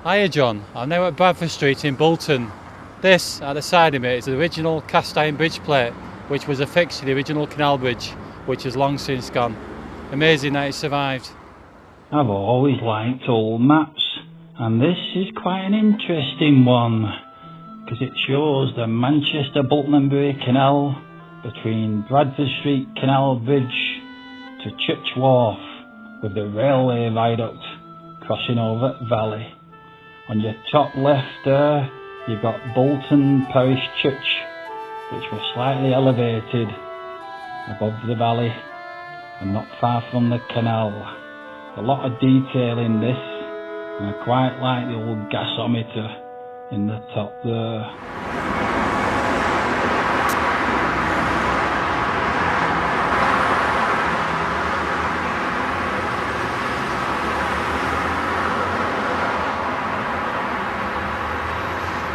Hiya John, I'm now at Bradford Street in Bolton. This, at the side of me, is the original cast iron bridge plate which was affixed to the original canal bridge, which has long since gone. Amazing that it survived. I've always liked old maps, and this is quite an interesting one because it shows the Manchester Bolton and Bury Canal between Bradford Street Canal Bridge to Church Wharf, with the railway viaduct crossing over the valley. On your top left there, you've got Bolton Parish Church, which was slightly elevated above the valley and not far from the canal. A lot of detail in this, and I quite like the old gasometer in the top there.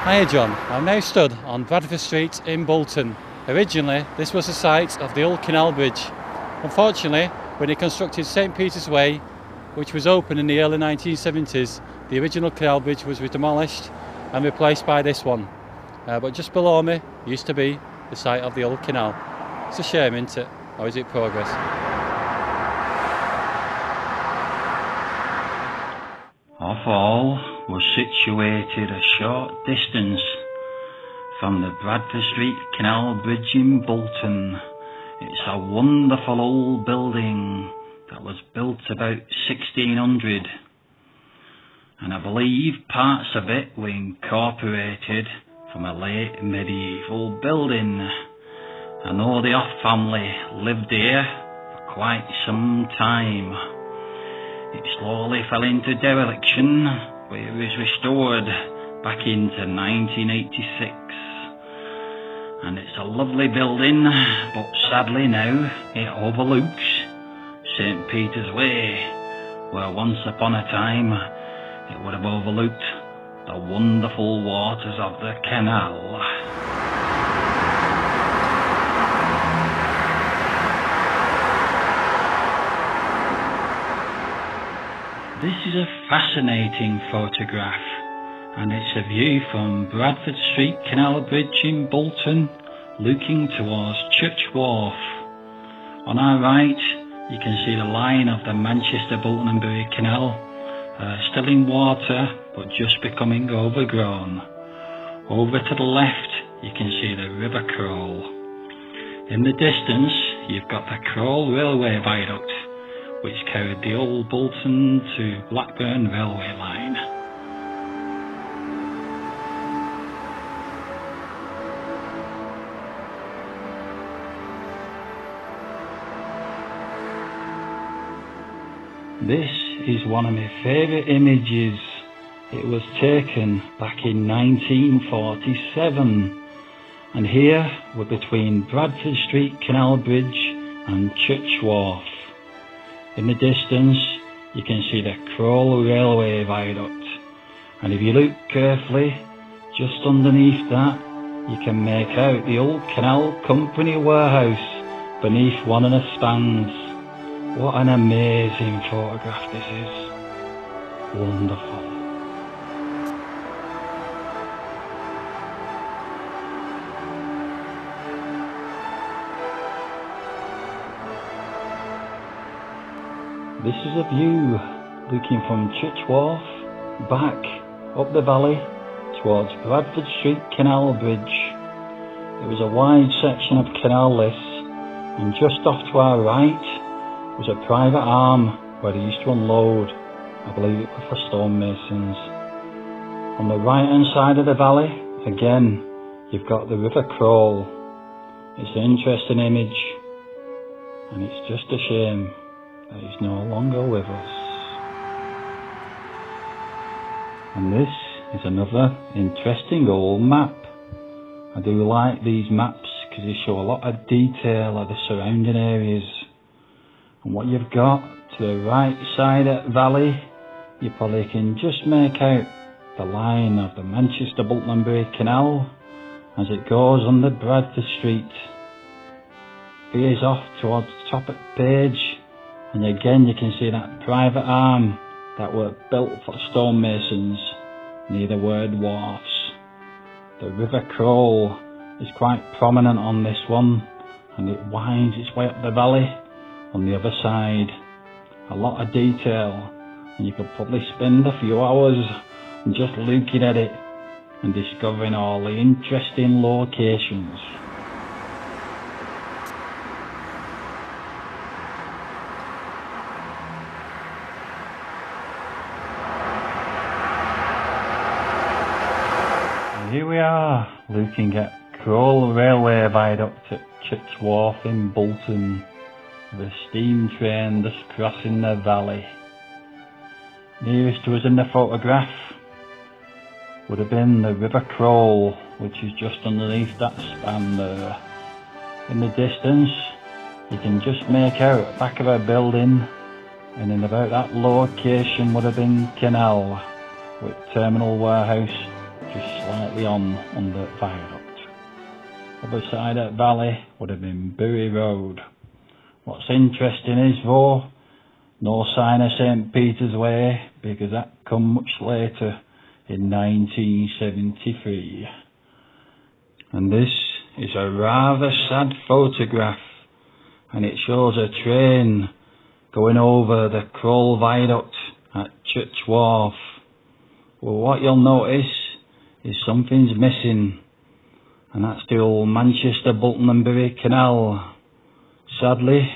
Hiya John, I'm now stood on Bradford Street in Bolton. Originally, this was the site of the old canal bridge. Unfortunately, when they constructed St Peter's Way, which was open in the early 1970s, the original canal bridge was demolished and replaced by this one. But just below me used to be the site of the old canal. It's a shame, isn't it? Or is it progress? Off all was situated a short distance from the Bradford Street Canal Bridge in Bolton. It's a wonderful old building that was built about 1600, and I believe parts of it were incorporated from a late medieval building. I know the Off family lived here for quite some time. It slowly fell into dereliction, but it was restored back into 1986. And it's a lovely building, but sadly now it overlooks St Peter's Way, where once upon a time it would have overlooked the wonderful waters of the canal. This is a fascinating photograph, and it's a view from Bradford Street Canal Bridge in Bolton, looking towards Church Wharf. On our right, you can see the line of the Manchester Bolton and Bury Canal, still in water, but just becoming overgrown. Over to the left, you can see the River Irwell. In the distance, you've got the Crowell Railway Viaduct, which carried the old Bolton to Blackburn railway line. This is one of my favourite images. It was taken back in 1947, and here we're between Bradford Street Canal Bridge and Church Wharf. In the distance, you can see the Crowell Railway Viaduct, and if you look carefully, just underneath that, you can make out the old Canal Company warehouse beneath one of the spans. What an amazing photograph this is. Wonderful. This is a view looking from Church Wharf back up the valley towards Bradford Street Canal Bridge. It was a wide section of canal this, and just off to our right was a private arm where they used to unload. I believe it was for stonemasons. On the right hand side of the valley, again, you've got the River Irwell. It's an interesting image, and it's just a shame that he's no longer with us. And this is another interesting old map. I do like these maps because they show a lot of detail of the surrounding areas. And what you've got to the right side of the valley, you probably can just make out the line of the Manchester Bolton and Bury Canal as it goes under Bradford Street. Veers off towards the top of the page, and again you can see that private arm that were built for stonemasons near the word wharfs. The River Irwell is quite prominent on this one, and it winds its way up the valley on the other side. A lot of detail, and you could probably spend a few hours just looking at it and discovering all the interesting locations. Here we are, looking at Irwell Railway Viaduct at Church Wharf in Bolton, with a steam train just crossing the valley. Nearest to us in the photograph would have been the River Irwell, which is just underneath that span there. In the distance, you can just make out the back of a building, and in about that location would have been canal, with terminal warehouse just slightly on under viaduct. Other side of that valley would have been Bury Road. What's interesting is though, no sign of St Peter's Way, because that come much later in 1973. And this is a rather sad photograph, and it shows a train going over the Irwell Viaduct at Church Wharf. Well, what you'll notice is something's missing, and that's the old Manchester, Bolton and Bury Canal. Sadly,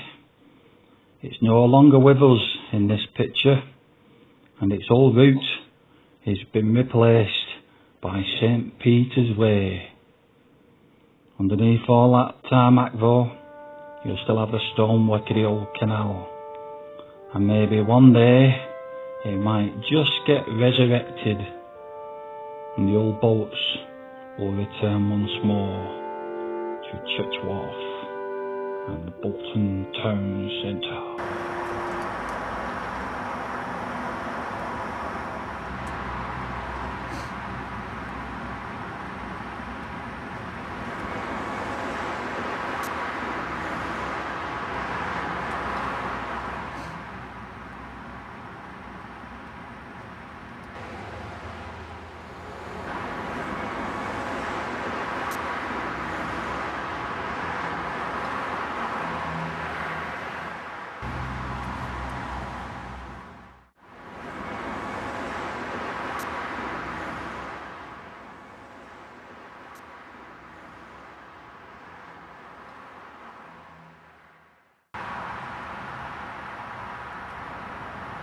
it's no longer with us in this picture, and its old route has been replaced by St Peter's Way. Underneath all that tarmac though, you'll still have the stonework of the old canal, and maybe one day it might just get resurrected and the old boats will return once more to Church Wharf and the Bolton Town Centre.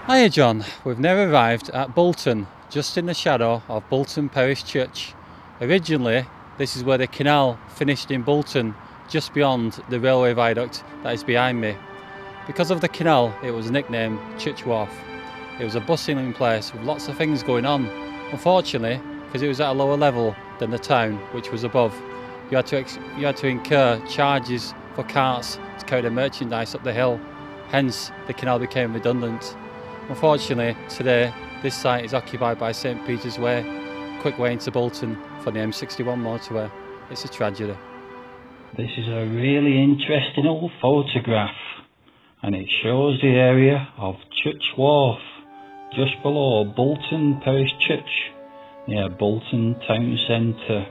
Hiya John, we've now arrived at Bolton, just in the shadow of Bolton Parish Church. Originally, this is where the canal finished in Bolton, just beyond the railway viaduct that is behind me. Because of the canal, it was nicknamed Church Wharf. It was a bustling place with lots of things going on. Unfortunately, because it was at a lower level than the town, which was above, you had to incur charges for carts to carry the merchandise up the hill. Hence, the canal became redundant. Unfortunately, today, this site is occupied by St Peter's Way, quick way into Bolton for the M61 motorway. It's a tragedy. This is a really interesting old photograph, and it shows the area of Church Wharf, just below Bolton Parish Church, near Bolton Town Centre.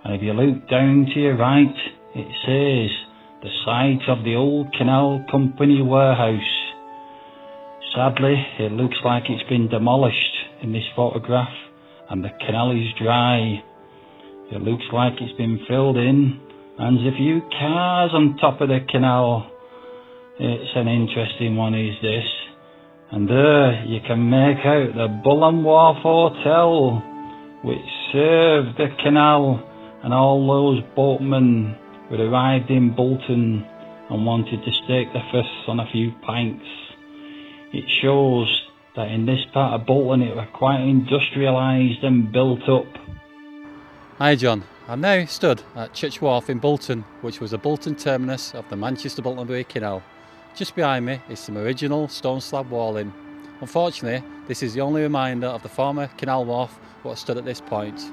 And if you look down to your right, it says the site of the old Canal Company warehouse. Sadly, it looks like it's been demolished in this photograph, and the canal is dry. It looks like it's been filled in, and there's a few cars on top of the canal. It's an interesting one, is this. And there you can make out the Bury Wharf Hotel, which served the canal, and all those boatmen who had arrived in Bolton and wanted to stake their fists on a few pints. It shows that in this part of Bolton it was quite industrialised and built up. Hi John, I'm now stood at Church Wharf in Bolton, which was the Bolton terminus of the Manchester Bolton Bury Canal. Just behind me is some original stone slab walling. Unfortunately, this is the only reminder of the former canal wharf what stood at this point.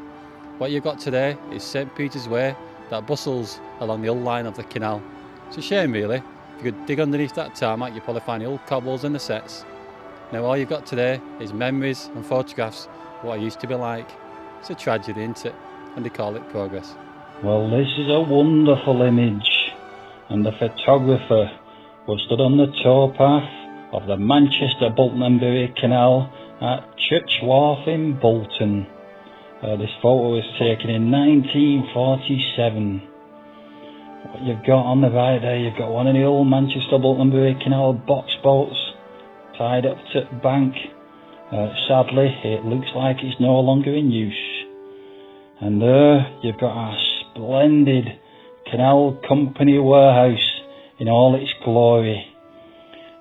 What you've got today is St Peter's Way that bustles along the old line of the canal. It's a shame really. If you could dig underneath that tarmac, you'd probably find the old cobbles and the sets. Now all you've got today is memories and photographs what it used to be like. It's a tragedy, isn't it? And they call it progress. Well, this is a wonderful image, and the photographer was stood on the towpath of the Manchester, Bolton and Bury Canal at Church Wharf in Bolton. This photo was taken in 1947. What you've got on the right there, you've got one of the old Manchester, Bolton and Bury Canal box boats tied up to the bank. Sadly, it looks like it's no longer in use. And there you've got a splendid canal company warehouse in all its glory.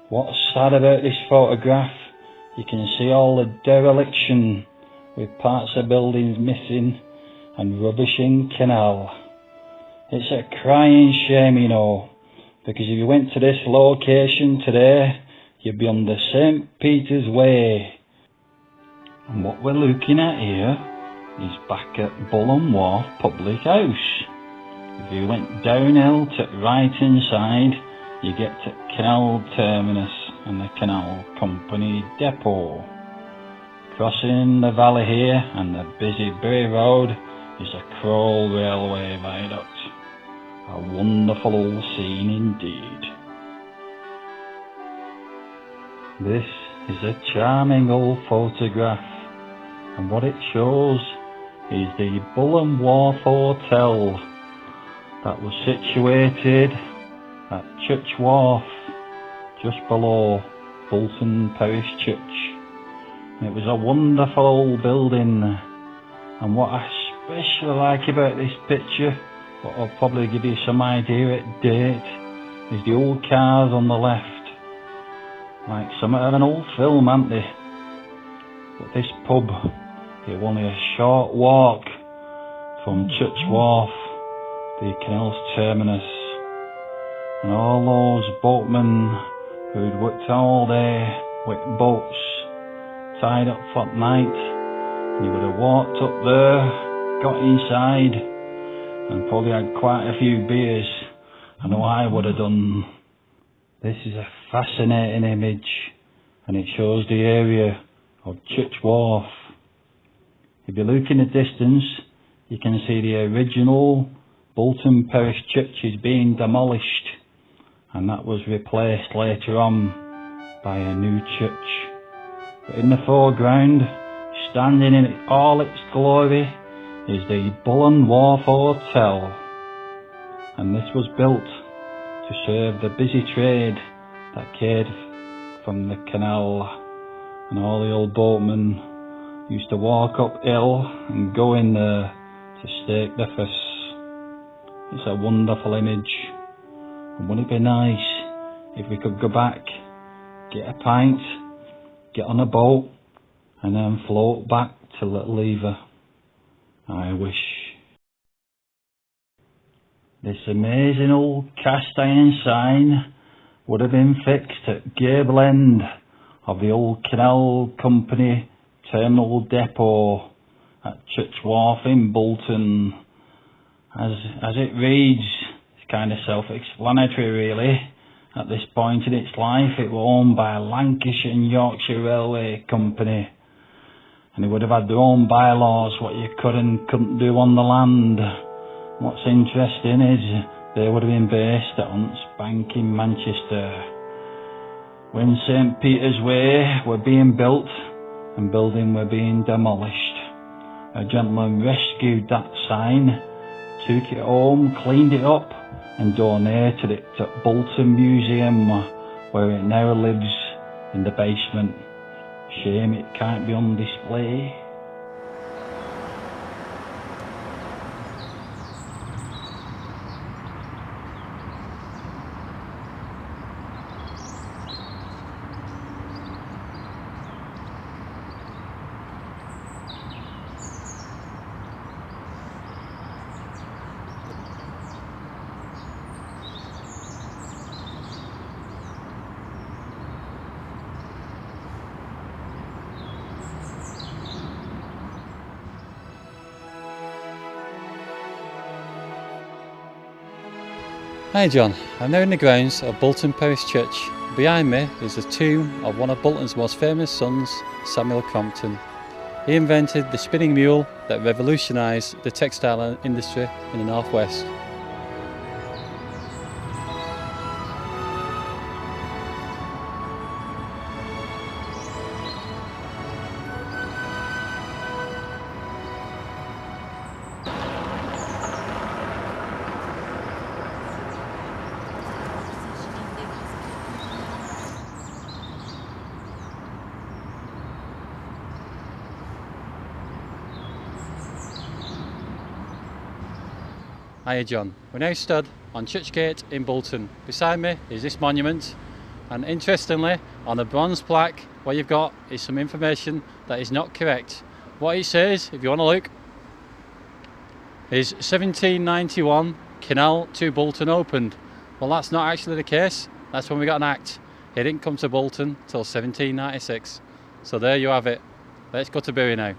What's sad about this photograph, you can see all the dereliction with parts of buildings missing and rubbish in canal. It's a crying shame, you know, because if you went to this location today, you'd be on the St. Peter's Way. And what we're looking at here is back at Bury Wharf Public House. If you went downhill to the right hand side, you get to Canal Terminus and the Canal Company Depot. Crossing the valley here and the busy Bury Road is the Crow Railway Viaduct. A wonderful old scene indeed. This is a charming old photograph, and what it shows is the Bury Wharf Hotel that was situated at Church Wharf, just below Bolton Parish Church. It was a wonderful old building, and what I especially like about this picture, what will probably give you some idea at date, is the old cars on the left. Like some of an old film, aren't they? But this pub, it's only a short walk from Church Wharf, the canal's terminus. And all those boatmen who'd worked all day with boats tied up for night, and you would have walked up there, got inside, and probably had quite a few beers. I know I would have done. This is a fascinating image, and it shows the area of Church Wharf. If you look in the distance, you can see the original Bolton Parish Church is being demolished, and that was replaced later on by a new church. But in the foreground, standing in all its glory, is the Bury Wharf Hotel, and this was built to serve the busy trade that came from the canal, and all the old boatmen used to walk uphill and go in there to stake their fish. It's a wonderful image, and wouldn't it be nice if we could go back, get a pint, get on a boat, and then float back to Little Lever? I wish. This amazing old cast iron sign would have been fixed at gable end of the old Canal Company Terminal Depot at Church Wharf in Bolton. As it reads, it's kind of self-explanatory really. At this point in its life, it was owned by Lancashire and Yorkshire Railway Company, and they would have had their own bylaws what you could and couldn't do on the land. What's interesting is they would have been based at Hunt's Bank in Manchester. When St. Peter's Way were being built and building were being demolished, a gentleman rescued that sign, took it home, cleaned it up and donated it to Bolton Museum, where it now lives in the basement. Shame it can't be on display. Hi John, I'm now in the grounds of Bolton Parish Church. Behind me is the tomb of one of Bolton's most famous sons, Samuel Crompton. He invented the spinning mule that revolutionised the textile industry in the northwest. Hiya John, we're now stood on Church Gate in Bolton. Beside me is this monument, and interestingly on a bronze plaque what you've got is some information that is not correct. What it says, if you want to look, is 1791 canal to Bolton opened. Well, that's not actually the case. That's when we got an act. It didn't come to Bolton till 1796. So there you have it. Let's go to Bury now.